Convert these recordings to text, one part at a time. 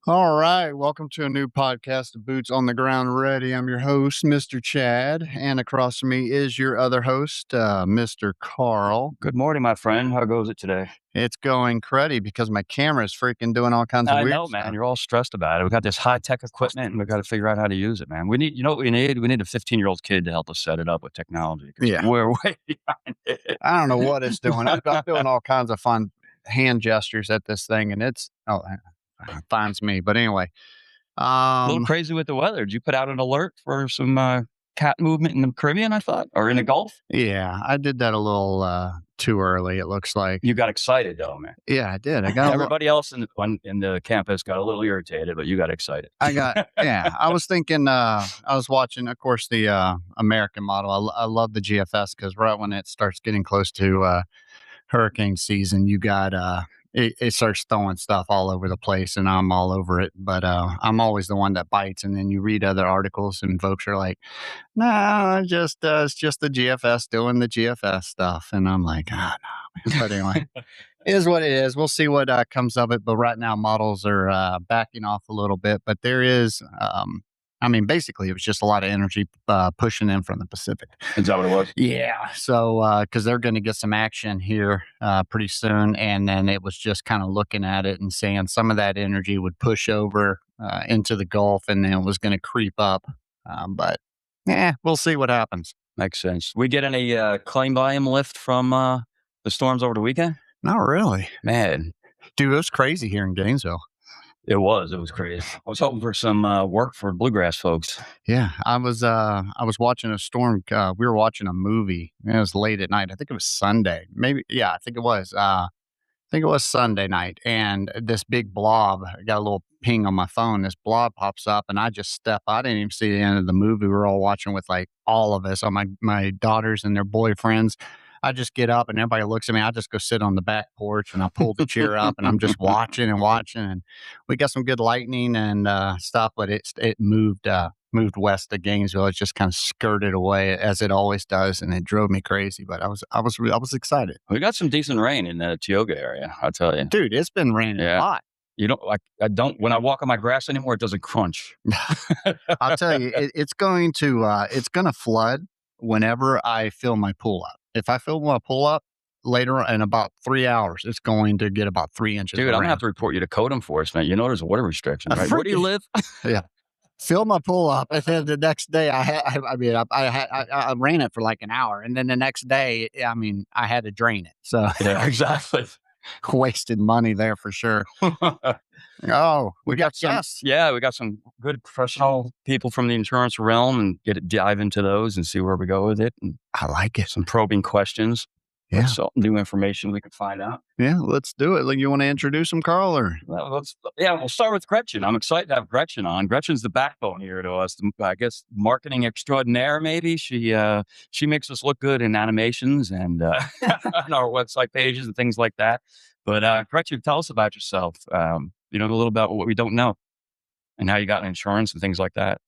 All right, welcome to a new podcast of Boots on the Ground Ready. I'm your host, Mr. Chad, and across from me is your other host, Mr. Carl. Good morning, my friend. How goes it today? It's going cruddy because my camera is freaking doing all kinds of I weird know, man. stuff. You're all stressed about it. We got this high-tech equipment, and we got to figure out how to use it, man. You know what we need? We need a 15-year-old kid to help us set it up with technology 'cause Yeah, we're way behind it. I don't know what it's doing. I'm doing all kinds of fun hand gestures at this thing, and it finds me. But anyway, A little um, crazy with the weather. Did you put out an alert for some cat movement in the Caribbean, I thought, or in the Gulf? yeah, I did that a little too early. It looks like. You got excited, though, man. Yeah, I did. I got a little. Everybody else in the campus got a little irritated, but you got excited. Yeah, I was thinking, I was watching, of course, the American model. I love the GFS because right when it starts getting close to hurricane season, you got, it starts throwing stuff all over the place and I'm all over it. But I'm always the one that bites. And then you read other articles and folks are like, no, it's just the GFS doing the GFS stuff. And I'm like, ah, no. But anyway. Is what it is. We'll see what comes of it. But right now, models are backing off a little bit. But there is, basically, it was just a lot of energy pushing in from the Pacific. Is that what it was? Yeah. So, because they're going to get some action here pretty soon. And then it was just kind of looking at it and saying some of that energy would push over into the Gulf and then it was going to creep up. But yeah, we'll see what happens. Makes sense. We get any claim volume lift from the storms over the weekend? Not really. Man, Dude, it was crazy here in Gainesville. it was crazy. I was hoping for some work for Bluegrass folks. Yeah, I was watching a storm. We were watching a movie. It was late at night. I think it was Sunday. Maybe, yeah, I think it was. I think it was Sunday night, and this big blob. I got a little ping on my phone. This blob pops up, and I just step. I didn't even see the end of the movie. We were all watching with like all of us, all my daughters and their boyfriends. I just get up and everybody looks at me. I just go sit on the back porch and I pull the chair up and I'm just watching and watching. And we got some good lightning and stuff, but it moved west of Gainesville. It just kind of skirted away as it always does, and it drove me crazy. But I was excited. We got some decent rain in the Tioga area, I'll tell you. Dude, it's been raining a lot. You don't like I don't when I walk on my grass anymore, it doesn't crunch. I'll tell you, it's going to flood whenever I fill my pool up. If I fill my pool up later in about 3 hours, it's going to get about 3 inches. Dude, of I'm gonna rain. have to report you to code enforcement. You know there's a water restriction, right? Where do you live? Yeah. Fill my pool up, and then the next day I ran it for like an hour, and then the next day, I had to drain it. So Yeah, exactly. wasted money there for sure. Oh, we got guests. Yeah, we got some good professional people from the insurance realm and dive into those and see where we go with it. And I like it. some probing questions. Yeah. Some new information we can find out. Yeah, let's do it. Like, you want to introduce them, Carl, or? We'll start with Gretchen. I'm excited to have Gretchen on. Gretchen's the backbone here to us. I guess marketing extraordinaire, maybe. She makes us look good in animations and on our website pages and things like that. But Gretchen, tell us about yourself. A little about what we don't know and how you got insurance and things like that.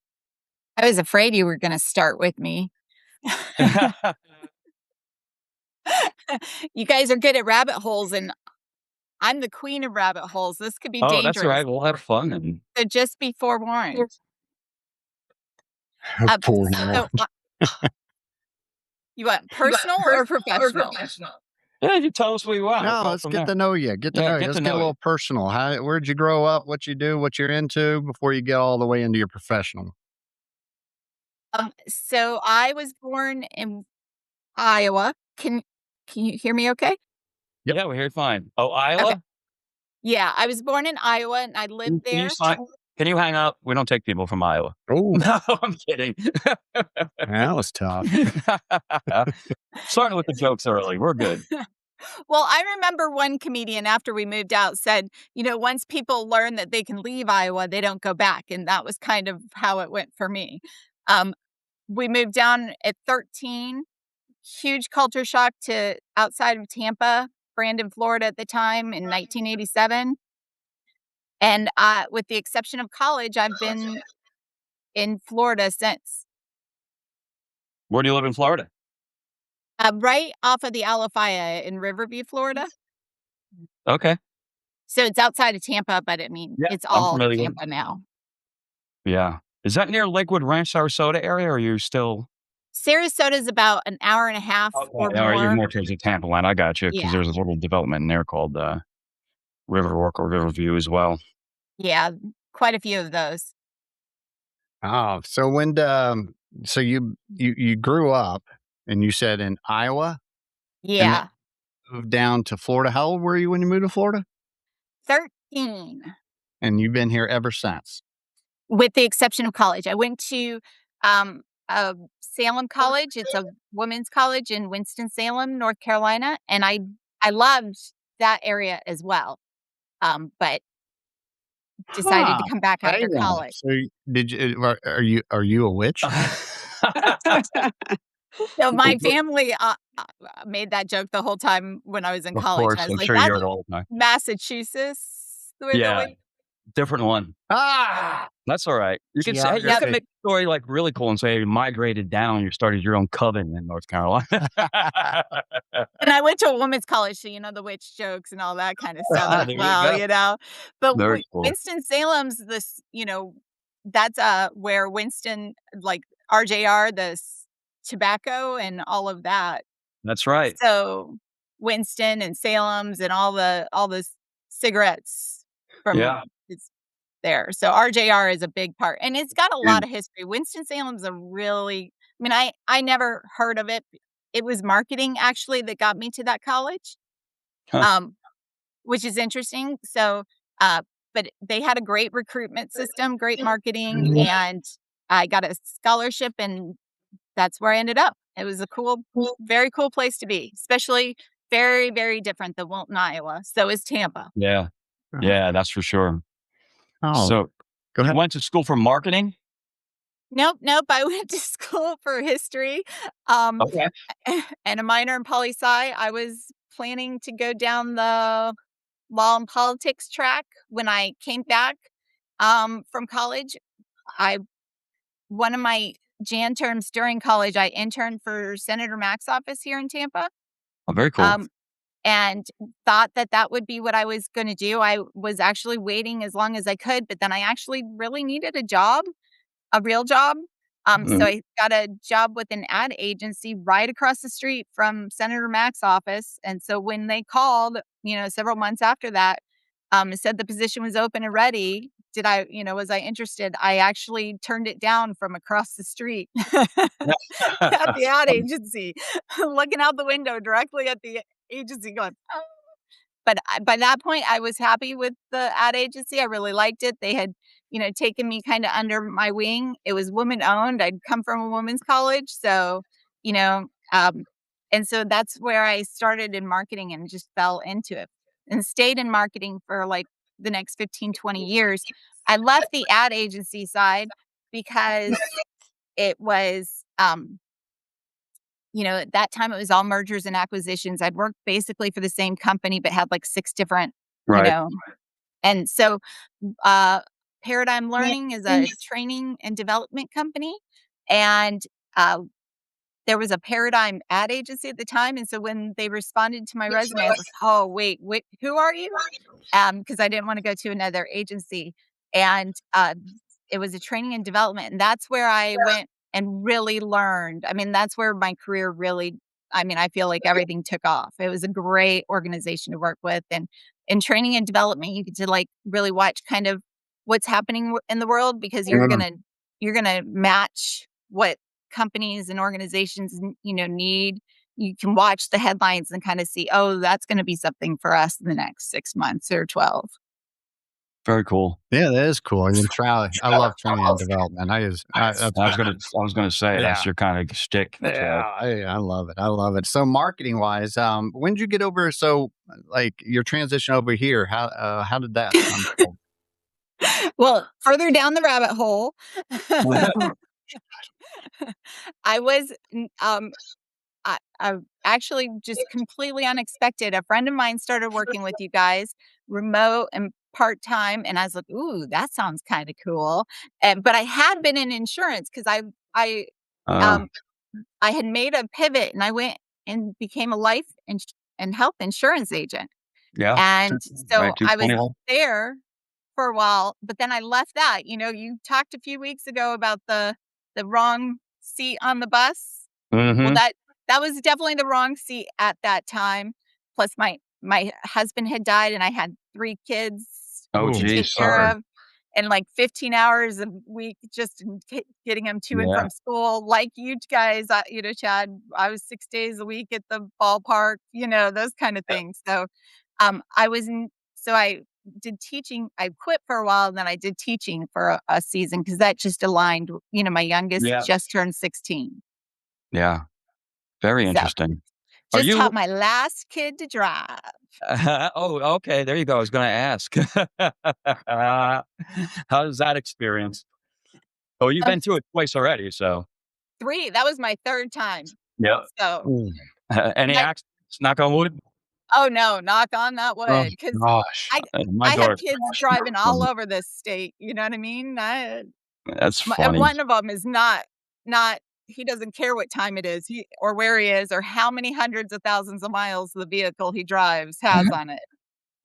I was afraid you were going to start with me. You guys are good at rabbit holes, and I'm the queen of rabbit holes. This could be dangerous. That's all right. We'll have fun. So just be forewarned. Forewarned. You want personal or professional? Yeah, you tell us what you want. No, let's get to know you. Get to know you. Let's get a little personal. Where'd you grow up? What you do? What you're into before you get all the way into your professional? So I was born in Iowa. Can you hear me okay? Yep. Yeah, we're here fine. Oh, Iowa? Okay. Yeah, I was born in Iowa and I lived there. Can you hang up? We don't take people from Iowa. Oh, no, I'm kidding. That was tough. Starting with the jokes early. We're good. Well, I remember one comedian after we moved out said, once people learn that they can leave Iowa, they don't go back. And that was kind of how it went for me. We moved down at 13. Huge culture shock to outside of Tampa, Brandon, Florida at the time in 1987. And with the exception of college, I've been in Florida since. Where do you live in Florida? Right off of the Alafaya in Riverview, Florida. Okay. So it's outside of Tampa, but I mean, Yeah, it's I'm all familiar. Tampa now. Yeah. Is that near Lakewood Ranch, Sarasota area, or are you still Sarasota is about an hour and a half or okay, or you're more. more towards the Tampa line? I got you, because Yeah. there's a little development in there called, Riverwalk or Riverview as well. Yeah, quite a few of those. Oh, so so you grew up and you said in Iowa and then Yeah. moved down to Florida. How old were you when you moved to Florida? 13, And you've been here ever since. with the exception of college. I went to, Salem College. It's a women's college in Winston-Salem, North Carolina, and I loved that area as well, but decided to Huh. come back Hang after on. college. So did you are you a witch? So my family, made that joke the whole time when I was in Of college, and I course, was I'm like, sure you "That's heard it all the time. Massachusetts, the way the Yeah, way." different one. Ah, That's all right. You could say, hey, you Yep. can geography. make the story, like, really cool and say you migrated down, you started your own coven in North Carolina. And I went to a women's college, so, the witch jokes and all that kinda stuff Ah, as there you well, go. But Very cool. Winston-Salem's that's, where Winston, like, RJR, tobacco and all of that. That's right. So, Winston and Salem's and all the cigarettes from Yeah, it's there. So, RJR is a big part, and it's got a lot and of history. Winston-Salem's a really I mean, I never heard of it. It was marketing actually that got me to that college, huh, um, which is interesting. So, uh, but they had a great recruitment system, great marketing, and I got a scholarship, and that's where I ended up. It was a very cool place to be, especially very, very different than Wilton, Iowa. So is Tampa. yeah, Oh, yeah, that's for sure. oh, So, go you ahead. went to school for marketing? Nope, nope. I went to school for history, um, Okay. and a minor in poli sci. I was planning to go down the law and politics track when I came back from college. I One of my Jan terms during college, I interned for Senator Mack's office here in Tampa. Oh, very cool. Um, and thought that that would be what I was gonna do. I was actually waiting as long as I could, but then I actually really needed a job, a real job. So Mhm. I got a job with an ad agency right across the street from Senator Mack's office, and so when they called, several months after that, and said the position was open and ready, was I interested? I actually turned it down from across the street at the ad agency, looking out the window directly at the agency going, "Oh." But by that point, I was happy with the ad agency. I really liked it. They had, taken me kinda under my wing. It was woman owned. I'd come from a women's college, so, you know, um, and so that's where I started in marketing and just fell into it and stayed in marketing for, like, the next 15, 20 years. I left the ad agency side because it was, at that time, it was all mergers and acquisitions. I'd worked basically for the same company, but had, like, 6 different, you Right. know and so, uh, Paradigm Learning is a training and development company, and, uh, there was a Paradigm ad agency at the time, and so when they responded to my resume, I was like, "Oh, wait, who are you?" Because I didn't wanna go to another agency, and, it was a training and development, and that's where I went and really learned. I mean, that's where my career really I feel like everything took off. It was a great organization to work with, and in training and development, you get to, like, really watch kind of what's happening in the world because Mm, you're gonna match what companies and organizations, need. You can watch the headlines and kinda see, "Oh, that's gonna be something for us in the next 6 months or 12." Very cool. yeah, that is cool. And then I love training and development. That's I was gonna say that's yeah. your kinda shtick, so Yeah, I love it. I love it. So marketing wise, when did you get over? So like your transition over here, how did that unfold? Well, further down the rabbit hole, I was, actually just completely unexpected. A friend of mine started working with you guys remote and part-time, and I was like, "Ooh, that sounds kinda cool." But I had been in insurance because I, uh, um I had made a pivot and I went and became a life and health insurance agent. Yeah. And so Right. I was 220. there for a while, but then I left that. You talked a few weeks ago about the wrong seat on the bus. Well, Mm-hmm. that was definitely the wrong seat at that time. Plus my husband had died and I had 3 kids Oh, to Ooh, take geez. care sorry. of, and like 15 hours a week just in getting them to and Yeah. from school. Like you guys, Chad, I was 6 days a week at the ballpark, those kind of things. So, I was in so I did teaching. I quit for a while, and then I did teaching for a season because that just aligned. My youngest Yeah. just turned 16. Yeah. Very So interesting. Are just taught you? my last kid to drive. Oh, okay. There you go. I was going to ask. How's that experience? Oh, you've Um, been through it twice already. So, 3, that was my 3rd time. yeah. So, Ooh. Any I accidents? Knock on wood. oh, no, knock on that Oh wood, because gosh. I My I have daughter's kids crashing. driving all over this state, you know what I mean? That's And funny. one of them is not he doesn't care what time it is, or where he is, or how many hundreds of thousands of miles the vehicle he drives has on it.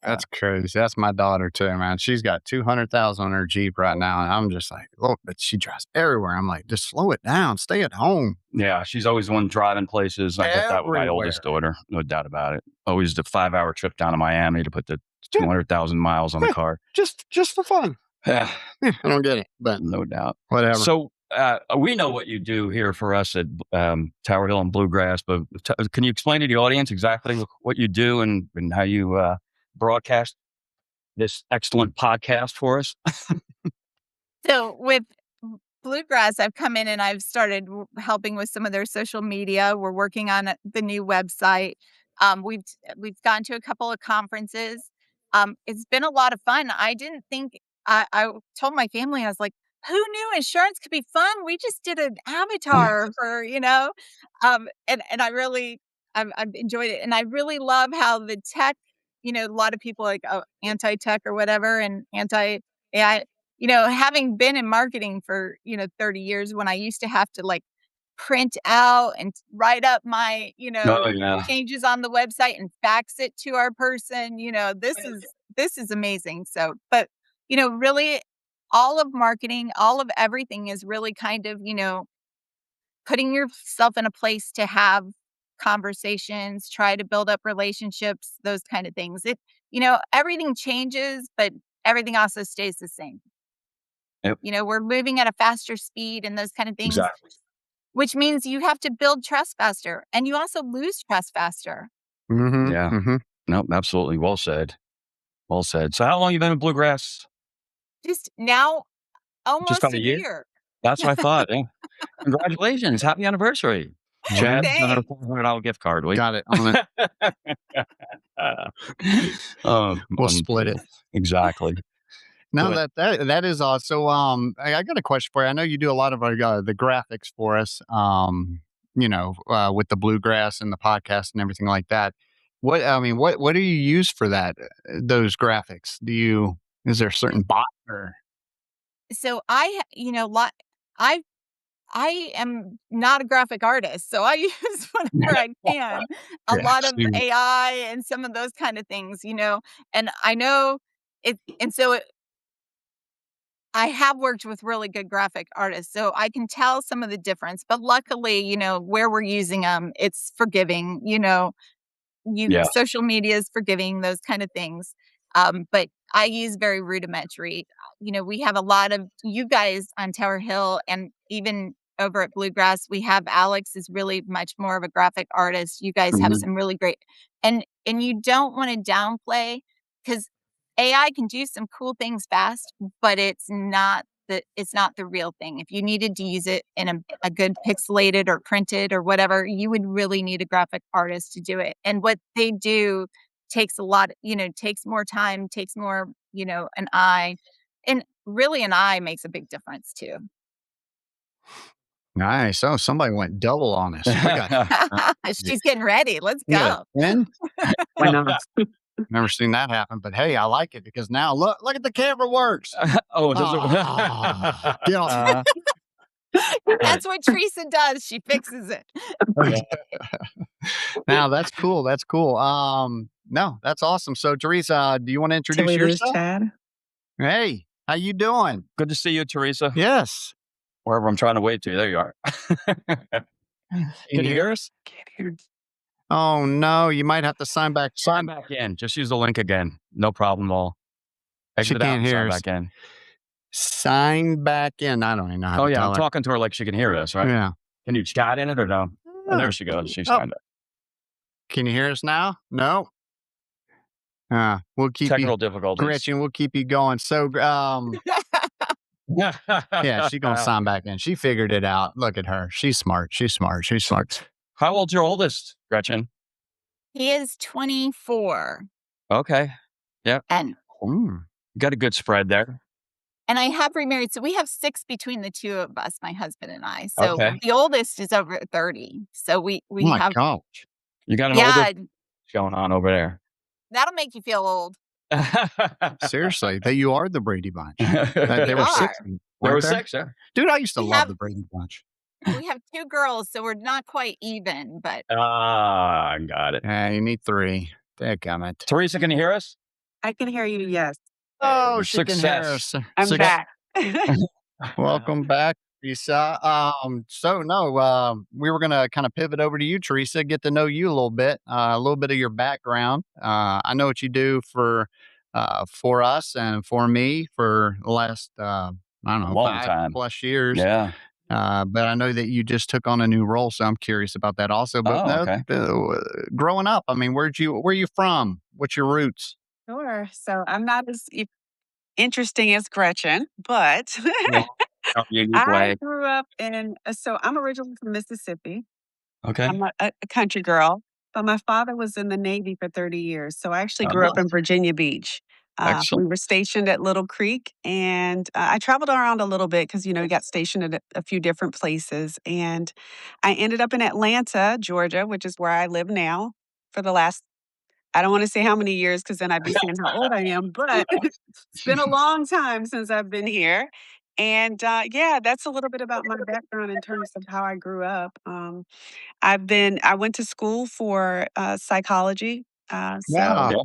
Uh, That's crazy. That's my daughter too, man. She's got 200,000 on her Jeep right now, and I'm just like, look, but she drives everywhere. I'm like, just slow it down. Stay at home. Yeah, she's always the one driving places. I get that with my Everywhere. oldest daughter, no doubt about it. Always the 5-hour trip down to Miami to put the Yeah, 200,000 miles on the yeah, car. just for fun. Yeah, Yeah, I don't get it, but no doubt. whatever. So we know what you do here for us at Tower Hill and Bluegrass, but can you explain to the audience exactly what you do and how you broadcast this excellent podcast for us? So with Bluegrass, I've come in and I've started helping with some of their social media. We're working on the new website. We've gone to a couple of conferences. It's been a lot of fun. I didn't think I told my family, I was like, who knew insurance could be fun? We just did an avatar for, and I really I've enjoyed it. And I really love how the tech, a lot of people like anti-tech or whatever and anti-AI. Having been in marketing for, 30 years, when I used to have to like print out and write up my, Oh yeah. changes on the website and fax it to our person, this is amazing. So, but, really all of marketing, all of everything is really kind of, putting yourself in a place to have conversations, try to build up relationships, those kind of things. Everything changes, but everything also stays the same. Yep, We're moving at a faster speed and those kind of things, exactly. which means you have to build trust faster and you also lose trust faster. Mm-hmm. Yeah. Mm-hmm. No, absolutely. Well said. Well said. So how long you been in Bluegrass? Just now, Just almost about a a year? year. That's what I thought. Yeah. Congratulations. Happy anniversary. Yeah, Chad, another Thanks. $400 gift card. Wait. got it on it. We'll split it. Unbelievable. Exactly. Now But that is so. I got a question for you. I know you do a lot of the graphics for us. With the bluegrass and the podcast and everything like that. What do you use for that? Those graphics? Is there a certain bot or? So I I am not a graphic artist, so I use whatever I can. A Yeah, lot of same. AI and some of those kind of things, and I know it, and so I have worked with really good graphic artists, so I can tell some of the difference. But luckily, where we're using them, it's forgiving. yeah. Social media is forgiving, those kind of things. But I use very rudimentary. We have a lot of you guys on Tower Hill and even over at Bluegrass, we have Alex is really much more of a graphic artist. You guys have Mhm. some really great and you don't want to downplay because AI can do some cool things fast, but it's not the real thing. If you needed to use it in a good pixelated or printed or whatever, you would really need a graphic artist to do it. And what they do takes a lot, takes more time, takes more, an eye. And really an eye makes a big difference too. Nice. Oh, somebody went double on us. We got She's getting ready. Let's we got go. a 10. Why not? Never seen that happen, but hey, I like it because now look at the camera works. Oh, does Get off. it? That's what Teresa does. She fixes it. Yeah. Now that's cool. That's cool. no, that's awesome. So, Teresa, do you want to Till introduce we lose yourself? Chad. Hey, how you doing? Good to see you, Teresa. Yes. Wherever I'm trying to wave to. There you are. Can Can you you hear hear? us? Can't hear. Oh no, you might have to sign back. Sign back in. Just use the link again. No problem at all. She Exit out can't and hear sign us. back in. Sign back in. I don't even know how Oh to yeah, I'm tell her. talking to her like she can hear us, right? Yeah. Can you chat in it or no? Oh, there she goes. She Oh, signed up. can you hear us now? No. We'll keep you, Technical difficulties. Gretchen. We'll keep you going. So, yeah, she's gonna sign back in. She figured it out. Look at her. She's smart. She's smart. She's smart. How old's your oldest, Gretchen? He is 24. Okay. Yep. And Got a good spread there. I have remarried. So we have 6 between the 2 of us, my husband and I. So Okay. the oldest is over 30. So we Oh my have gosh. You got an yeah, older going on over there. that'll make you feel old. Seriously, that you are the Brady Bunch. We There were 6. are. There weren't were 6, yeah. Dude, I used to We love have the Brady Bunch. we have 2 girls, so we're not quite even, but I got it. Yeah, you need 3. Dadgummit. Teresa, can you hear us? I can hear you. Yes, Oh, she can hear Success. us. I'm back. Welcome back, Teresa. So no, we were gonna kind of pivot over to you, Teresa, get to know you a little bit of your background. I know what you do for us and for me for the last I don't know, Long time. 5+ years. Yeah. But I know that you just took on a new role, so I'm curious about that also. But Oh, okay. Growing up, I mean, where are you from? What's your roots? Sure. So I'm not as interesting as Gretchen, but Yeah. Unique I way. grew up in. So I'm originally from Mississippi. Okay. I'm a country girl, but my father was in the Navy for 30 years. So I actually grew up Oh, in Virginia Beach. We excellent. were stationed at Little Creek, and I traveled around a little bit because, we got stationed at a few different places. And I ended up in Atlanta, Georgia, which is where I live now for the last, I don't want to say how many years because then I'd be saying how old I am, but it's been a long time since I've been here. And yeah, that's a little bit about my background in terms of how I grew up. I went to school for psychology. So Wow. Okay.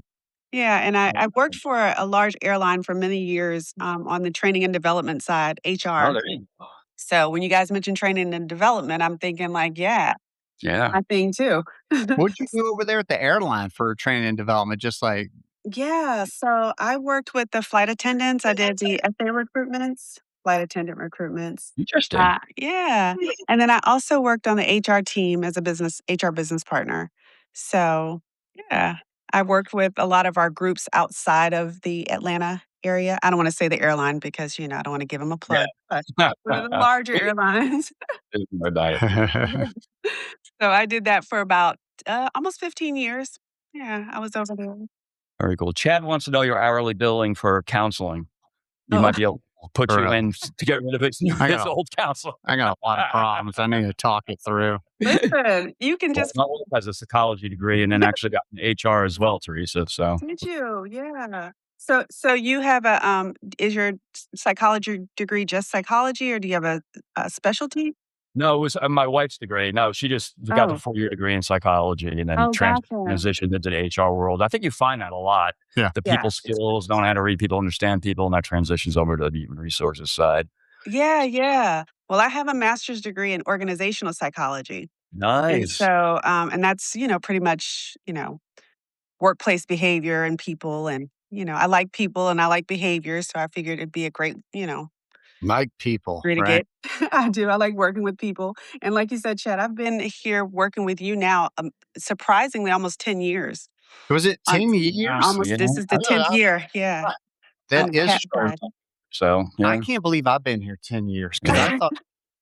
yeah, and I worked for a large airline for many years on the training and development side, Oh, HR. there you go. So when you guys mentioned training and development, I'm thinking like, yeah, Yeah. my thing too. What'd you do over there at the airline for training and development? Just like, Yeah, so I worked with the flight attendants. I did the FA recruitments, flight attendant recruitments. Interesting. Yeah, and then I also worked on the HR team as a HR business partner. So yeah, I worked with a lot of our groups outside of the Atlanta area. I don't want to say the airline because I don't want to give them a plug, but one of the larger airlines. No diet. So I did that for about almost 15 years. Yeah, I was over there. Very cool. Chad wants to know your hourly billing for counseling. You Oh, might be able to put For you real. in to get rid of his I his got a old counselor. I got a lot of problems. I need to talk it through. listen, you can Well, just my wife has a psychology degree and then actually got an HR as well, Teresa. So did you? Yeah. So you have is your psychology degree just psychology or do you have a specialty? no, it was my wife's degree. No, she just got the Oh. 4-year degree in psychology and then Oh, gotcha. transitioned into the HR world. I think you find that a lot. Yeah. The Yeah. people skills, knowing how to read people, understand people, and that transitions over to the human resources side. Yeah, yeah. Well, I have a master's degree in organizational psychology. And Nice. so and that's, pretty much, workplace behavior and people and I like people and I like behavior, so I figured it'd be a great, Like people, degree to right? get. I do. I like working with people. And like you said, Chad, I've been here working with you now surprisingly almost 10 years. Was it On 10 years? almost Yeah. this is the 10th year. Yeah. That On the is cat true. side. So I yeah. can't believe I've been here 10 years because I Yeah. thought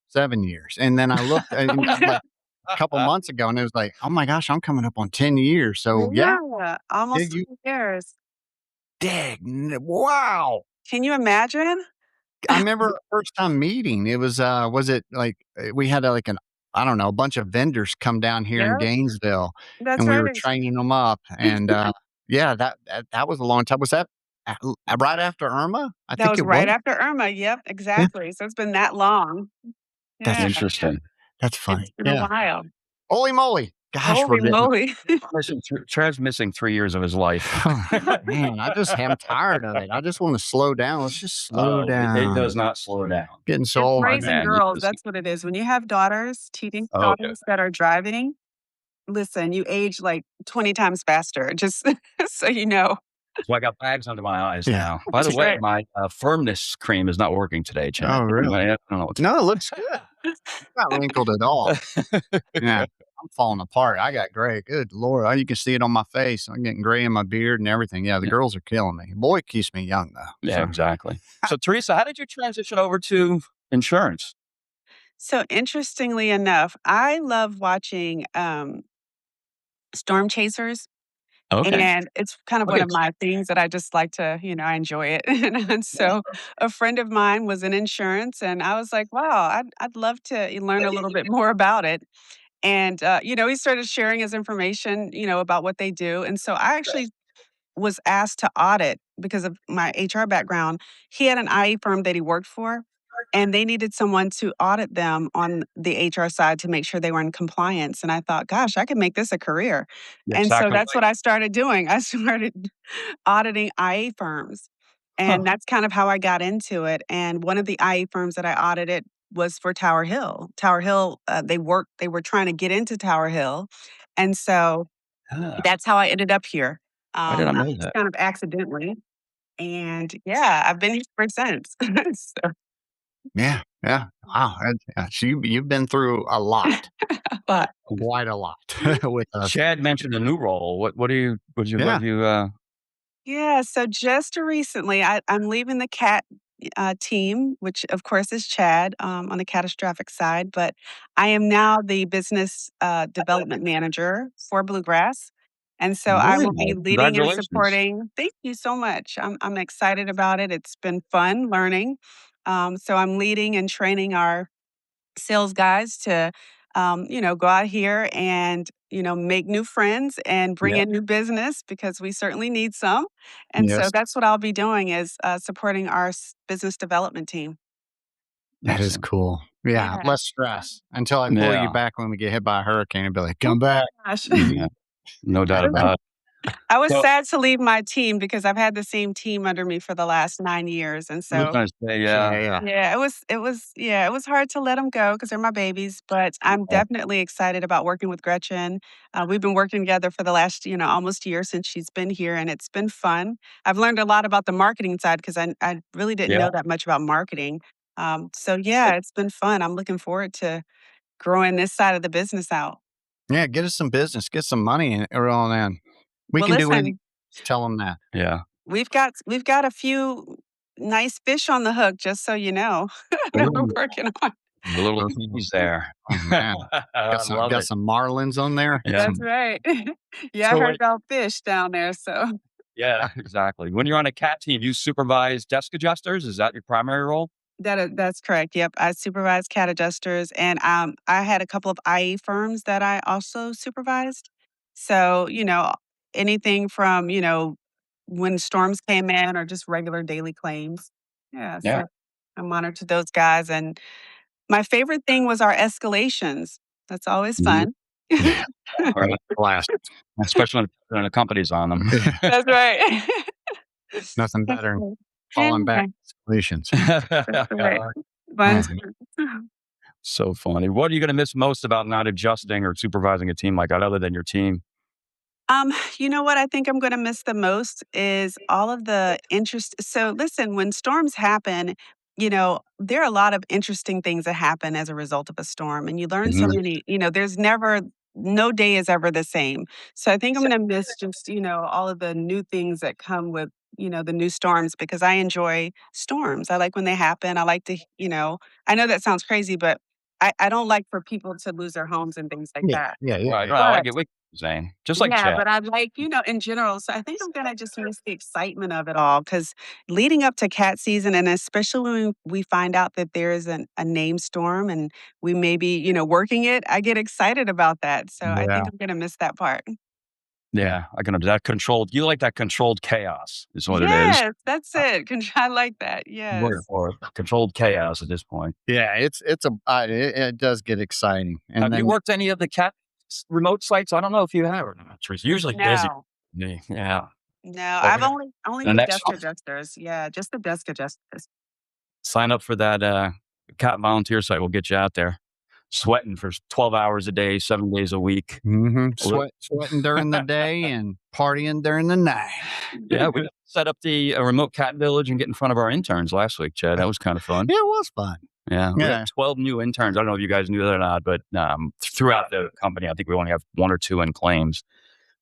7 years. And then I looked like a couple months ago and it was like, oh my gosh, I'm coming up on 10 years. So yeah, Yeah, almost you 10 years. wow. Can you imagine? I remember our first time meeting. It was it like we had like I don't know, a bunch of vendors come down here in Yeah, Gainesville that's and we were right. training them up. And yeah, that was a long time. Was that right after Irma? I That think was it was. right after Irma. Yep, Yeah. exactly. So it's been that long. That's Yeah, Interesting. that's it's funny. been a Yeah. while. Holy moly. Gosh, we're Holy getting moly. Trav's missing 3 years of his life. man, I'm tired of it. I just wanna slow down. Let's just slow Oh, it down. does not slow down. Getting so It's old. My raising man, it girls, does. that's what it is. When you have daughters, teenage Oh, yeah. daughters that are driving, listen, you age like 20 times faster, just so you know. So I got bags under my eyes Yeah. now. By the That's way, right. my, firmness cream is not working today, Chad. Oh, really? I don't know what's No, it looks good. Not wrinkled at all. Yeah. I'm falling apart. I got gray. Good Lord. You can see it on my face. I'm getting gray in my beard and everything. Yeah, the Yeah. girls are killing me. Boy keeps me young, though. Yeah, So, exactly. So, Teresa, how did you transition over to insurance? So interestingly enough, I love watching storm chasers. Okay. And it's kind of one Okay. of my things that I just like to, I enjoy it. And so a friend of mine was in insurance, and I was like, wow, I'd love to learn a little bit more about it. And, he started sharing his information, about what they do. And so I actually was asked to audit because of my HR background. He had an IE firm that he worked for, and they needed someone to audit them on the HR side to make sure they were in compliance. And I thought, gosh, I could make this a career. You're And so exactly that's right. what I started doing. I started auditing IE firms. Huh. And that's kind of how I got into it. And one of the IE firms that I audited was for Tower Hill. Tower Hill, they were trying to get into Tower Hill. And so Ah, that's how I ended up here. why did I know Just that? kind of accidentally. And yeah, I've been here ever since. So, yeah. Yeah. Wow. So you've been through a lot, but quite a lot with us. Chad mentioned a new role. What Yeah. have you, yeah, so just recently, I'm leaving the cat team, which of course is Chad on the catastrophic side, but I am now the business development manager for Bluegrass. And so I really? will be leading and Congratulations. supporting. Thank you so much. I'm excited about it. It's been fun learning. So I'm leading and training our sales guys to, go out here and, make new friends and bring Yeah. in new business because we certainly need some. And so Yes. that's what I'll be doing is supporting our business development team. That is Excellent. cool. Yeah. Yeah. Less stress until I pull you Yeah. back when we get hit by a hurricane and be like, Oh come back. my gosh. Yeah. No doubt about it. I was So sad to leave my team because I've had the same team under me for the last 9 years, and I was so gonna say, Yeah. yeah. Yeah. yeah, it was hard to let them go because 'cause they're my babies, but I'm Yeah. definitely excited about working with Gretchen. We've been working together for the last, almost year since she's been here, and it's been fun. I've learned a lot about the marketing side because I really didn't Yeah. know that much about marketing. So yeah, it's been fun. I'm looking forward to growing this side of the business out. Yeah. Get us some business, get some money in, rolling in. We Well, can do anything. listen, Just tell them that. Yeah. we've got a few nice fish on the hook, just so you know, that we're Ooh, working on. the little Oh, tease there. oh, man. I love Got it. some marlins on there. Yeah. That's right. Yeah, I So, heard about fish down there, so yeah, exactly. When you're on a cat team, you supervise desk adjusters? Is that your primary role? that's correct. Yep, I supervise cat adjusters, and I had a couple of IE firms that I also supervised. So anything from when storms came in or just regular daily claims. Yeah, Yeah. so I monitored those guys, and my favorite thing was our escalations. That's always Mhm. fun. Yeah. All right. Blast. Especially when the company's on them. That's right. Nothing better than Yeah, calling back solutions. that's right. Oh, Fun. So funny. What are you gonna miss most about not adjusting or supervising a team like that other than your team? You know what I think I'm gonna miss the most is all of the interest. So listen, when storms happen, there are a lot of interesting things that happen as a result of a storm. And you learn so Mhm. many, there's never no day is ever the same. So I think I'm gonna miss just, all of the new things that come with, the new storms because I enjoy storms. I like when they happen. I like to, I know that sounds crazy, but I don't like for people to lose their homes and things like yeah. that. Yeah. Yeah. Right. Yeah. Well, I But get what you're saying. Just like yeah, chat. but I like, in general. So I think I'm gonna just miss the excitement of it all because leading up to cat season, and especially when we find out that there is a name storm and we may be, working it, I get excited about that. So I Yeah. think I'm gonna miss that part. Yeah. I can that controlled you like that controlled chaos is what it is. Yes, that's it. I like that. Word Yes. for it. Controlled chaos at this point. Yeah. It does get exciting. And Have you then worked any of the cat remote sites? I don't know if you have or not, Teresa. Usually busy. No, Yeah. no, Well, I've we're gonna only the the next desk adjusters. Yeah, just the desk adjusters. sign up for that cat volunteer site. We'll get you out there sweating for 12 hours a day, 7 days a week. Sweating during the day and partying during the night. Yeah, we set up the remote cat village and get in front of our interns last week, Chad. That was kind of fun. Yeah, it was fun. Yeah, we Yeah. have 12 new interns. I don't know if you guys knew that or not, but throughout the company, I think we only have 1 or 2 in claims.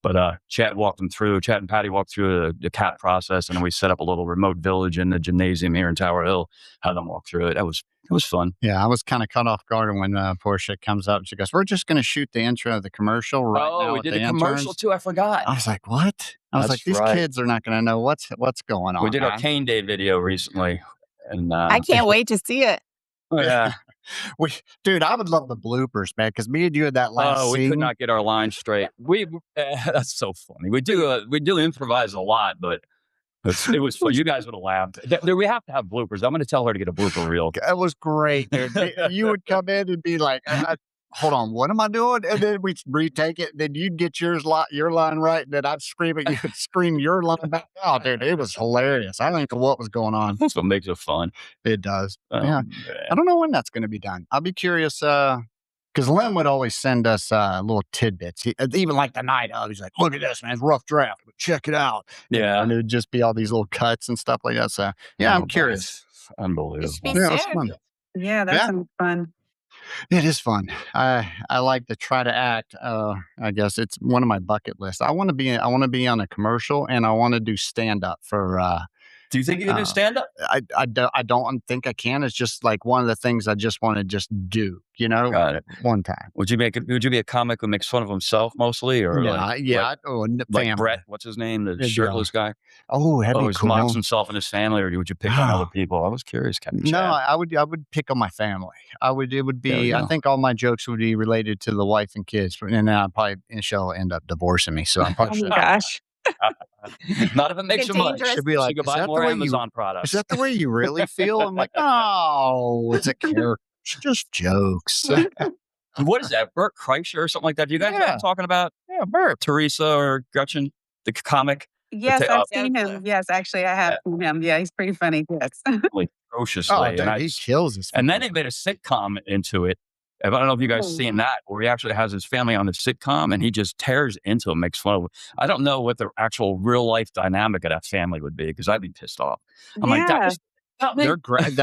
But Chad and Patty walked through the cat process, and then we set up a little remote village in the gymnasium here in Tower Hill, had them walk through it. It was fun. Yeah, I was kind of caught off guard when Portia comes up. She goes, "We're just going to shoot the intro of the commercial right now." Oh, we with did the a commercial interns." too. I forgot. I was like, "What?" I was That's like, "These right. kids are not going to know what's going on." We did our man." Cane Day video recently, and I can't wait to see it. yeah. Dude, I would love the bloopers, man, because me and you had that last Oh, we could scene. not get our lines straight. That's so funny. We do improvise a lot, but it was fun. You guys would have laughed. We have to have bloopers. I'm going to tell her to get a blooper reel. It was great, dude. You would come in and be like, hold on, what am I doing? And then we'd retake it. Then you'd get your line right. And then I'd scream it. You'd scream your line back. Oh, dude, it was hilarious. I don't know what was going on. That's what makes it fun. It does. Oh, Yeah. man. I don't know when that's going to be done. I'll be curious. Because Len would always send us little tidbits. Even like the night of, he's like, "Look at this, man. It's a rough draft. But check it out." Yeah. And it would just be all these little cuts and stuff like that. So, yeah, Oh, I'm boy, curious. it's unbelievable. It should be Yeah, it's soon. fun. Yeah, that Yeah. sounds fun. It is fun. I like to try to act. I guess it's one of my bucket lists. I want to be on a commercial, and I want to do stand up for. Do you think you can do stand up? I don't think I can. It's just like one of the things I just want to just do. Got it. One time. Would you be a comic who makes fun of himself mostly, or Yeah. like Family. Brett? What's his name? The Yeah. shirtless guy. Oh, that'd be He cool. mocks himself and his family, or would you pick on other people? I was curious, Captain No, Chad. I would pick on my family. It would There we be. I go. think all my jokes would be related to the wife and kids, and then I'd probably she'll end up divorcing me. So I'm Oh probably my gosh. Not if it makes you Get money. dangerous. should be So like, you go "Is buy that more the way Amazon is products. that the way you really feel?" I'm like, "No, it's a character. It's just jokes." What is that? Bert Kreischer or something like that? Do you guys know what Yeah. I'm talking about? Yeah, Bert. Teresa or Gretchen, the comic? Yes, ta- I've uh, seen him. Yes, actually, I have seen him. Yeah, he's pretty funny. Yes. Like, ferociously. Oh, and dude, I he kills us. And then they made a sitcom into it. I don't know if you guys seen that, where he actually has his family on the sitcom and he just tears into him, makes fun of him. I don't know what the actual real life dynamic of that family would be, because I'd be pissed off. I'm like, Yeah. They're great.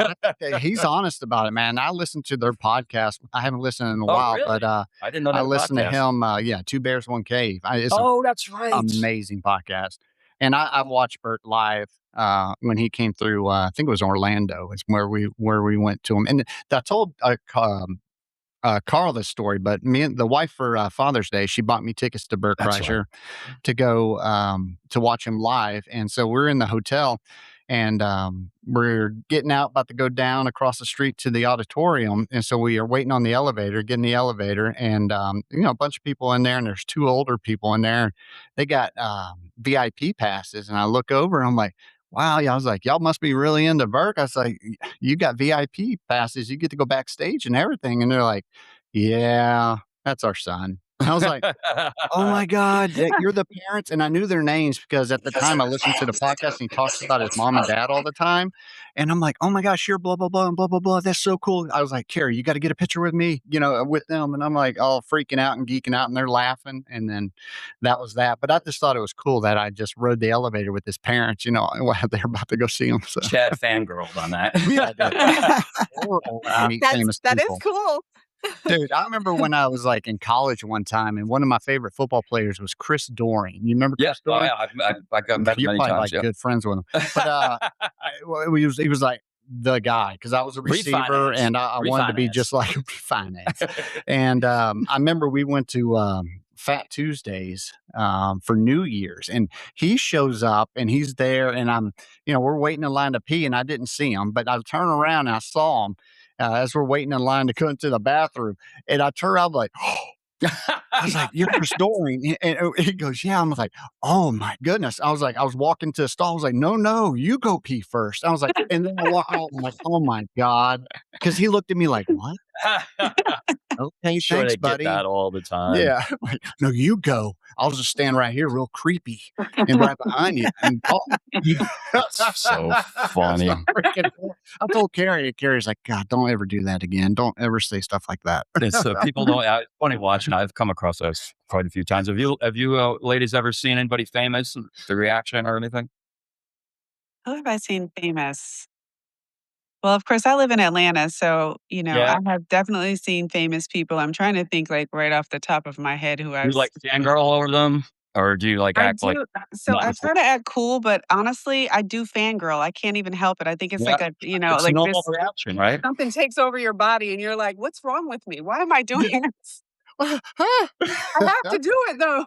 He's honest about it, man. I listened to their podcast. I haven't listened in a Oh, while, really? but I didn't know that. I listened to him. Two Bears, One Cave. It's Oh, that's right. an amazing podcast. And I watched Bert live when he came through. I think it was Orlando. It's where we went to him. And I told Carl this story, but me and the wife for Father's Day, she bought me tickets to Bert That's right. Kreischer to go to watch him live. And so we're in the hotel, and we're getting out, about to go down across the street to the auditorium. And so we are waiting on the elevator, getting the elevator, and a bunch of people in there, and there's 2 older people in there. They got VIP passes, and I look over, and I'm like, wow. Yeah, I was like, y'all must be really into Burke. I was like, you got VIP passes. You get to go backstage and everything. And they're like, yeah, that's our son. And I was like, oh my God, you're the parents. And I knew their names because at the time I listened to the podcast and he talks about his mom and dad all the time. And I'm like, oh my gosh, you're blah, blah, blah, and blah, blah, blah. That's so cool. I was like, Carrie, you got to get a picture with me, with them. And I'm like, all freaking out and geeking out, and they're laughing. And then that was that. But I just thought it was cool that I just rode the elevator with his parents, while they're about to go see him. So. Chad fangirled on that. Yeah, That is cool. Dude, I remember when I was like in college one time, and one of my favorite football players was Chris Doring. You remember Chris Yes. Oh, Doring? yeah. I got met You're many probably times. like good friends with him. But he was like the guy, because I was a receiver Refinance. and I wanted to be Refinance. just like refinance. And I remember we went to Fat Tuesdays for New Year's, and he shows up and he's there, and we're waiting in line to pee, and I didn't see him, but I turn around and I saw him as we're waiting in line to go into the bathroom, and I turn around, I'm like, I was like, you're Chris Doring. And he goes, yeah. I'm like, oh my goodness. I was walking to the stall. I was like, no, you go pee first. I was like, and then I walk out, I'm like, oh my God. Because he looked at me like, what? Okay, Sure, thanks, they get buddy. that all the time. Yeah. Like, "No, you go. I'll just stand right here real creepy and right behind you and talk." That's so So funny. freaking I told Carrie, Carrie's like, "God, don't ever do that again. Don't ever say stuff like that." It's people don't. It's funny watching. I've come across this quite a few times. Have you ladies ever seen anybody famous? The reaction or anything? Who have I seen famous? Well, of course, I live in Atlanta, so, Yeah. I have definitely seen famous people. I'm trying to think, like, right off the top of my head who Do you I've like fangirl over them, or do you like I act like do so nothing? I try to act cool, but honestly, I do fangirl. I can't even help it. I think it's Yeah, like it's a like normal this reaction, right? something takes over your body and you're like, "What's wrong with me? Why am I doing this? I have to do it though."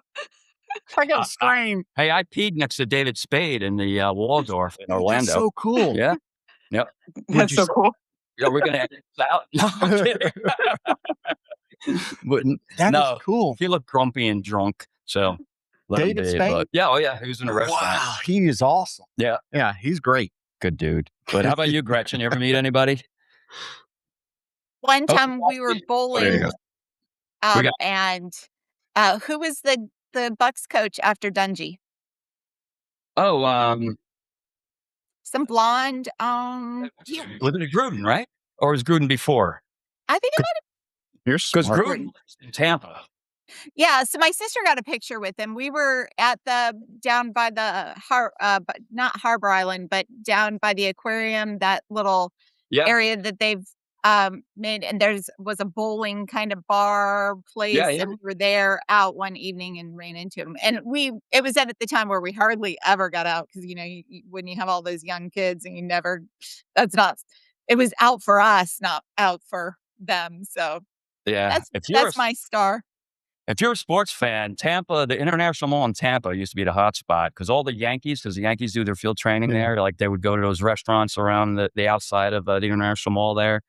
I gotta Uh, I, scream. hey, I peed next to David Spade in the Waldorf in Dude, that's Orlando. so cool. Yeah, yep. Would That's you? so cool. Yeah, we're gonna edit this out. No, I'm kidding. Wouldn't. That is No, cool. he looked grumpy and drunk, so let him David be. Spade? But yeah, oh yeah, he was in a restaurant. Wow, he is awesome. Yeah, Yeah, he's great. good dude. But how about you, Gretchen? You ever meet anybody? One Oh, time we were oh, there you bowling, go. We got. and who was the Bucks coach after Dungy? Oh, Some blonde. Yeah, living in Gruden, right? Or was Gruden before? I think it might You're Because smart. Gruden lives in Tampa. Yeah, so my sister got a picture with him. We were at the down by the but not Harbor Island, but down by the aquarium, that little Yeah, area that they've made, and was a bowling kind of bar yeah, place, yeah. and we were there out one evening and ran into him. And it was at the time where we hardly ever got out because when you have all those young kids and you never, that's not. It was out for us, not out for them. So Yeah. that's my star. If you're a sports fan, Tampa, the International Mall in Tampa used to be the hot spot because all the Yankees, because the Yankees do their field training Yeah. there, like they would go to those restaurants around the outside of the International Mall there.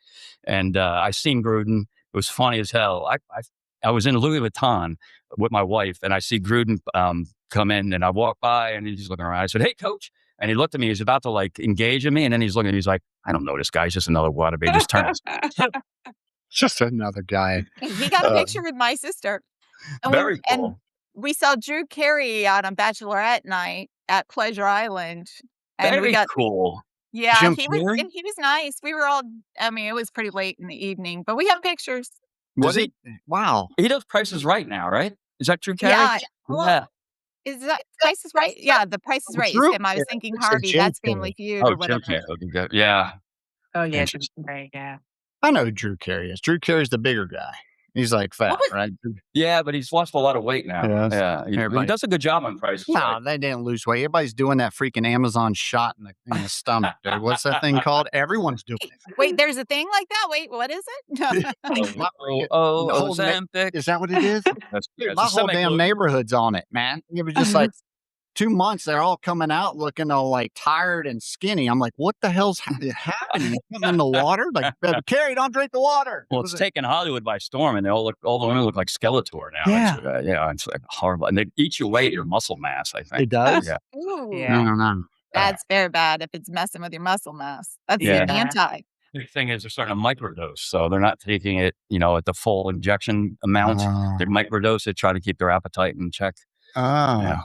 And I seen Gruden. It was funny as hell. I was in Louis Vuitton with my wife, and I see Gruden come in, and I walk by, and he's looking around. I said, "Hey, coach." And he looked at me. He's about to like engage in me, and then he's looking. He's like, "I don't know this guy. He's just another waterboy. Just turn." Just another guy. He got a picture with my sister. And Very and cool. we saw Drew Carey out on Bachelorette night at Pleasure Island, and we Very got cool. yeah, Jim Carrey? he was nice. We were all I mean, it was pretty late in the evening, but we have pictures. Does What he? wow. He does Prices Right now, right? Is that Drew Carey? Yeah, well, Yeah. is that Price is Right? Yeah, The Price is Oh, Right is Drew him. I was Carey. thinking I said Harvey, Jim that's Family Carrey. Feud Oh, or Jim whatever. Carrey. Okay, yeah. Oh, yeah, Jim Interesting. Carrey, yeah. I know who Drew Carey is. Drew Carey's the bigger guy. He's like What fat, was right? Yeah, but he's lost a lot of weight now. Yes. Yeah, he Everybody. does a good job on Prices No, Right. they didn't lose weight. Everybody's doing that freaking Amazon shot in the stomach, dude. What's that thing called? Everyone's doing Wait, there's a thing like that? Wait, what is it? it. Oh, The oh, whole na- Ozempic. is that what it is? That's Dude, it's my a whole damn semi-gluten. neighborhood's on it, man. It was just like 2 months, they're all coming out looking all like tired and skinny. I'm like, what the hell's happening? Something in the water? Like, Carrie, don't drink the water. Well, it's taking Hollywood by storm, and all the women look like Skeletor now. Yeah. Yeah, it's like horrible, and they eat you away at your muscle mass. I think It does? Yeah, Ooh, I Yeah. don't know. that's very bad if it's messing with your muscle mass. That's Yeah. anti. the thing is, they're starting to microdose, so they're not taking it, at the full injection amount. They microdose it, try to keep their appetite in check. Oh. Yeah.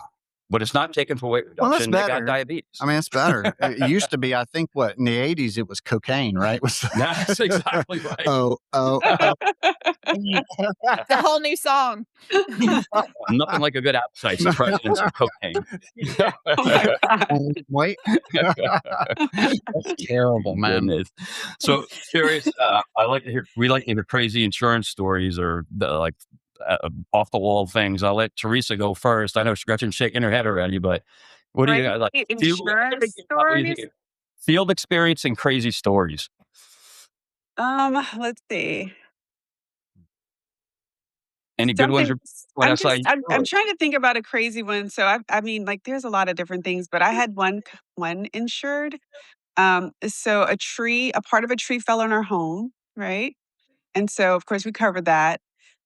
But it's not taken for weight Well, that's reduction. They got better. diabetes. I mean, it's better. It used to be, I think, in the 80s, it was cocaine, right? That's exactly right. Oh. It's a whole new song. Nothing like a good appetite suppressant and some cocaine. Oh my God. Wait. That's terrible, man. Goodness. So curious. We like to hear crazy insurance stories or off the wall things. I'll let Teresa go first. I know Gretchen's shaking her head already, but what do you got? Like Crazy field, insurance stories? field experience and crazy stories. Let's see. Any good ones? Something What I'm else? just I'm trying to think about a crazy one. So I mean, like, there's a lot of different things, but I had one insured. So a part of a tree fell on our home, right? And so of course we covered that.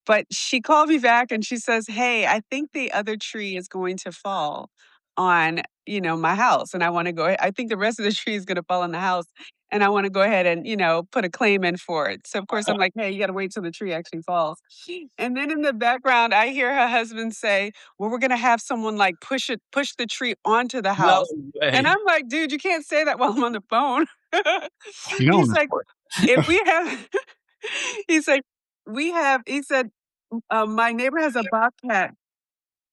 But she called me back and she says, "Hey, I think the other tree is going to fall." on, my house, and I wanna I think the rest of the tree is gonna fall on the house, and I wanna go ahead and, put a claim in for it. So, of course, I'm like, "Hey, you gotta wait till the tree actually falls." And then in the background, I hear her husband say, "Well, we're gonna have someone, like, push the tree onto the No house." And way. I'm like, "Dude, you can't say that while I'm on the phone." You He's know, like, "If we have" he's like, he said, "My neighbor has a bobcat,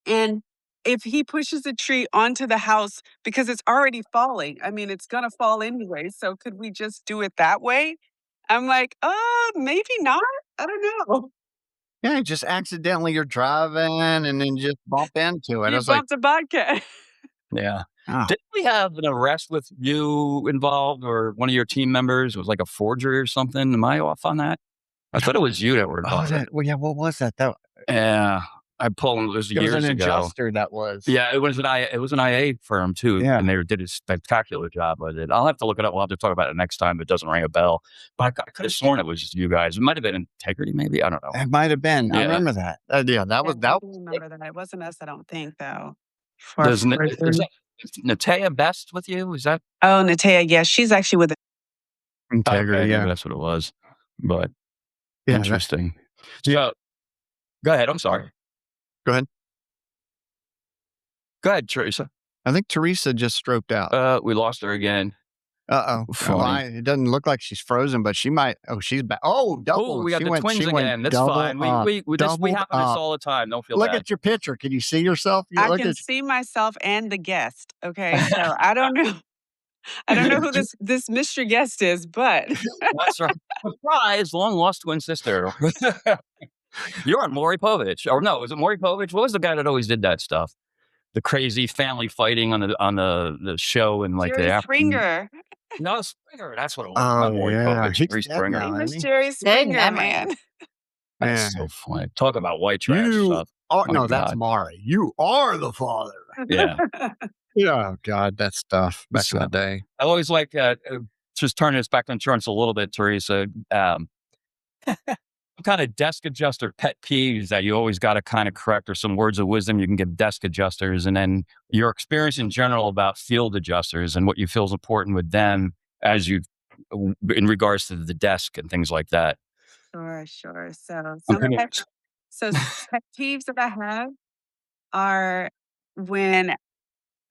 and if he pushes the tree onto the house because it's already falling, I mean, it's gonna fall anyway, so could we just do it that way?" I'm like, maybe not. I don't know." yeah, just accidentally you're driving and then just bump into it. I You was like, bumped a bobcat. Yeah. oh, Didn't we have an arrest with you involved or one of your team members? It was like a forgery or something. Am I off on that? I thought it was you that were oh, involved. well, yeah, what was that? Yeah. I pulled it was It was an years ago. adjuster that was. Yeah, it was an IA firm too, Yeah. and they did a spectacular job with it. I'll have to look it up. We'll have to talk about it next time. It doesn't ring a bell, but I could have sworn it was just you guys. It might have been Integrity, maybe. I don't know. It might have been. I Yeah. remember that. Yeah, that Yeah, was I that do was remember that. It wasn't us, I don't think, though, for Does is forgery. that is Natea Best with you? Is that Oh, Natea, yeah, she's actually with okay? integrity. Maybe Yeah, that's what it was. But yeah. interesting. So, go ahead. I'm sorry. Go ahead. Go ahead, Teresa. I think Teresa just stroked out. We lost her again. Uh-oh. Well, Funny. it doesn't look like she's frozen, but she might. Oh, she's back. Oh, Oh, double. we got the She twins went again. That's double fine. up. We Doubled happen this up. all the time. Don't feel Look bad. at your picture. Can you see yourself? You I look can at. see myself and the guest, okay? So, I don't know I don't know who this mystery guest is, but That's right. Surprise, long lost twin sister. You're on Maury Povich. Or no, was it Maury Povich? What was the guy that always did that stuff? The crazy family fighting on the show and like the Jerry afternoon. Springer. No, Springer. That's what it was. Oh Not Maury yeah, Povich. he's Jerry dead Springer. He now, was isn't he? Jerry Good Springer, memory. man. That's Yeah. so funny. Talk about white trash You stuff. are My no, that's God. Mari. You are the father. Yeah. Yeah. Oh God, that stuff back in the So day. I always like just turning this back to insurance a little bit, Teresa. Kind of desk adjuster pet peeves that you always got to kind of correct, or some words of wisdom you can give desk adjusters, and then your experience in general about field adjusters and what you feel is important with them as you in regards to the desk and things like that. Sure, sure. So, I'm some kind pet of pet peeves that I have are when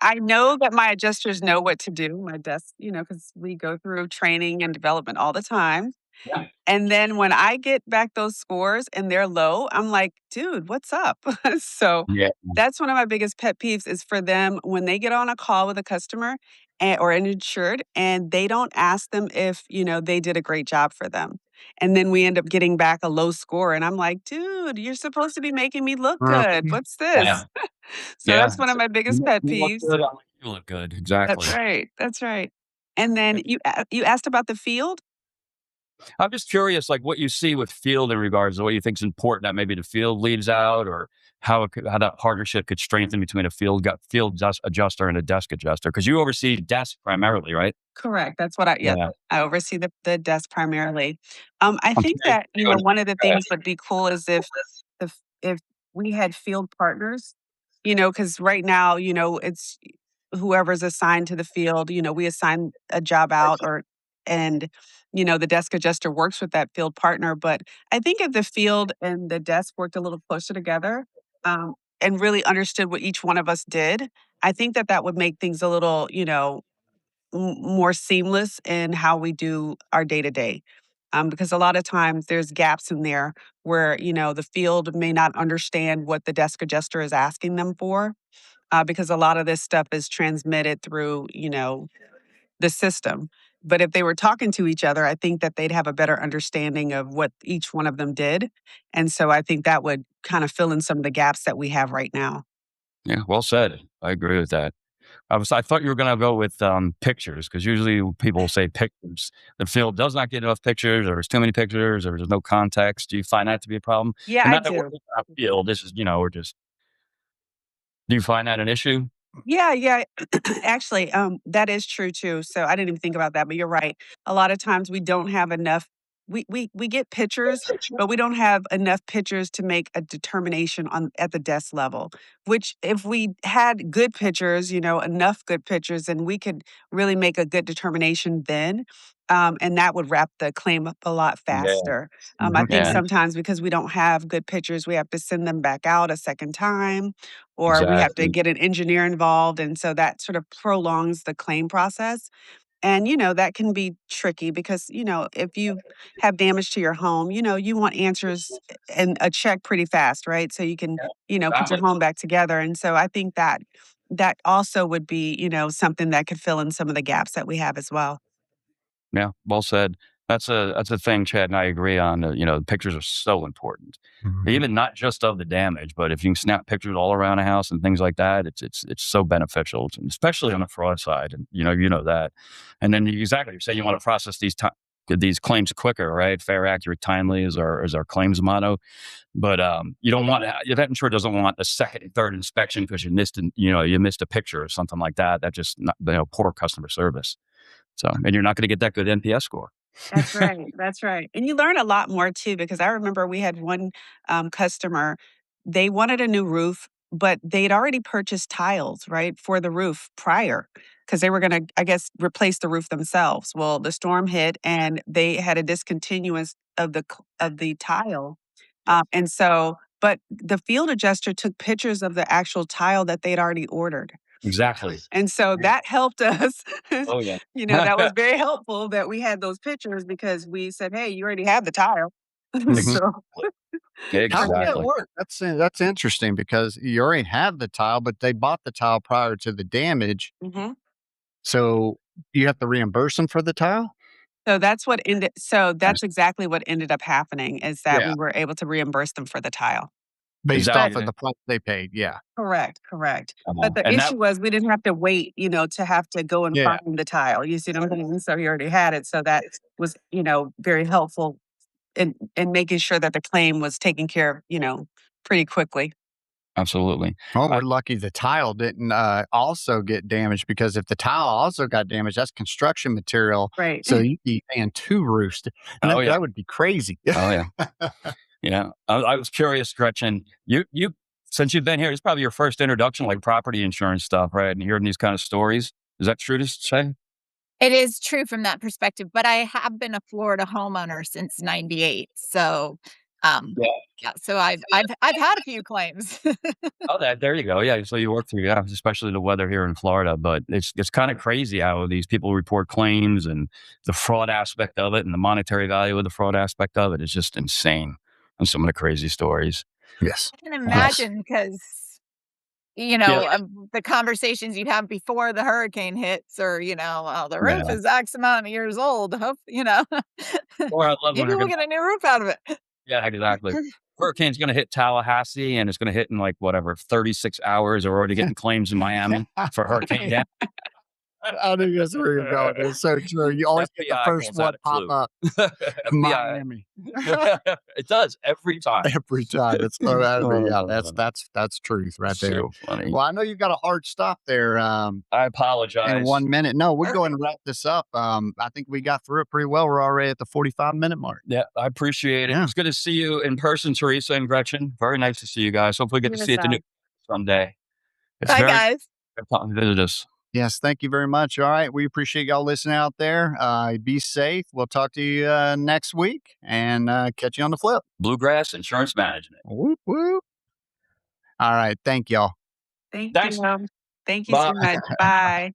I know that my adjusters know what to do, my desk, because we go through training and development all the time. yeah, And then when I get back those scores and they're low, I'm like, dude, what's up? So yeah, that's one of my biggest pet peeves is for them when they get on a call with a customer or an insured and they don't ask them if, they did a great job for them. And then we end up getting back a low score. And I'm like, dude, you're supposed to be making me look good. What's yeah, this? So yeah. that's one of my biggest pet You look peeves. good. I like you look good. That's Exactly. right. That's right. And then you asked about the field. I'm just curious, like what you see with field in regards to what you think is important that maybe the field leads out, or how that partnership could strengthen between a adjuster and a desk adjuster, because you oversee desk primarily, right? Correct. That's what yes, Yeah. I oversee the desk primarily. I I'm think curious. that, one of the things would be cool is if we had field partners, because right now, it's whoever's assigned to the field, we assign a job out and the desk adjuster works with that field partner. But I think if the field and the desk worked a little closer together, and really understood what each one of us did, I think that would make things a little, more seamless in how we do our day to day. Because a lot of times there's gaps in there where, the field may not understand what the desk adjuster is asking them for, because a lot of this stuff is transmitted through, the system. But if they were talking to each other, I think that they'd have a better understanding of what each one of them did. And so I think that would kind of fill in some of the gaps that we have right now. Yeah, well said. I agree with that. I thought you were going to go with pictures, because usually people say pictures. The field does not get enough pictures, or there's too many pictures, or there's no context. Do you find that to be a problem? Yeah, And I not that we're do. not field. This is, we're just. Do you find that an issue? Yeah, yeah. Actually, that is true too. So I didn't even think about that, but you're right. A lot of times we don't have enough we get pictures, but we don't have enough pictures to make a determination on at the desk level. Which, if we had good pictures, enough good pictures, then we could really make a good determination then. And that would wrap the claim up a lot Yeah. faster. I Mhm. think Yeah. sometimes because we don't have good pictures, we have to send them back out a second time, or we have to Exactly. get an engineer involved. And so that sort of prolongs the claim process. And, that can be tricky because, if you have damage to your home, you want answers and a check pretty fast, right? So you can, Yeah. put your Exactly. home back together. And so I think that also would be, something that could fill in some of the gaps that we have as well. Yeah, well said. That's a thing Chad and I agree on. The pictures are so important. Mhm. Even not just of the damage, but if you can snap pictures all around a house and things like that, it's so beneficial, especially on the fraud side. And you know that. And then exactly, you say you want to process these claims quicker, right? Fair, accurate, timely is our claims motto. But you don't want that insurer doesn't want a second and third inspection because you missed a picture or something like that. That just not, poor customer service. So, and you're not going to get that good NPS score. That's right. That's right. And you learn a lot more too, because I remember we had one customer, they wanted a new roof, but they'd already purchased tiles, right, for the roof prior, because they were going to, I guess, replace the roof themselves. Well, the storm hit and they had a discontinuance of the tile. And so, but the field adjuster took pictures of the actual tile that they'd already ordered. Exactly. And so that helped us. Oh yeah. That was very helpful that we had those pictures because we said, "Hey, you already have the tile." Mhm. So, How would that Exactly. work? That's interesting because you already have the tile, but they bought the tile prior to the damage, mhm. so you have to reimburse them for the tile? That's exactly what ended up happening is that Yeah. we were able to reimburse them for the tile. Is Based that off But of the price they paid, yeah. correct, correct. But the and that issue was we didn't have to wait, to have to go and Yeah. find the tile. You see what I'm saying? So he already had it. So that was, very helpful in making sure that the claim was taken care of, pretty quickly. absolutely. Well, I, we're lucky the tile didn't, also get damaged because if the tile also got damaged, that's construction material, Right. so you'd be paying 2 roofs, and oh that yeah. that would be crazy. Oh yeah. Yeah. I was curious, Gretchen. You since you've been here, it's probably your first introduction, like property insurance stuff, right? And hearing these kind of stories. Is that true to say? It is true from that perspective, but I have been a Florida homeowner since '98, so, um, Yeah. yeah, so I've had a few claims. Oh, there you go. Yeah, so you work through, yeah, especially the weather here in Florida. But it's kind of crazy how these people report claims and the fraud aspect of it and the monetary value of the fraud aspect of it is just insane. And some of the crazy stories. Yes. I can Yes. imagine because Yeah. the conversations you'd have before the hurricane hits or, "Oh, the roof Yeah. is X amount of years old, hope" Or I love when "maybe they're we'll gonna. get a new roof out of it." Yeah, exactly. Hurricane's gonna hit Tallahassee and it's gonna hit in like whatever 36 hours. They're already getting claims in Miami for hurricane damage. I knew that's where you're going. It's so true. You always get the FBI first calls one that a pop clue. up, FBI. Miami. It does every time. Every time. It's so I mean, yeah, Oh, that's truth right there. so funny. Well, I know you've got a hard stop there, I in apologize. 1 minute. No, we'll go ahead and wrap this up. I think we got through it pretty well. We're already at the 45-minute mark. Yeah, I appreciate it. Yeah. It's good to see you in person, Teresa and Gretchen. Very nice to see you guys. Hopefully, get to You see as you at the new well. someday. It's Bye, very guys. come visit us. Yes, thank you very much. All right, we appreciate y'all listening out there. Be safe. We'll talk to you next week and catch you on the flip. Bluegrass Insurance Management. Whoop, whoop. All right, thank y'all. Thank Thanks. you. Thank you Bye. so much. Bye.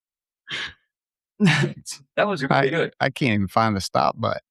That was really good. I can't even find the stop button.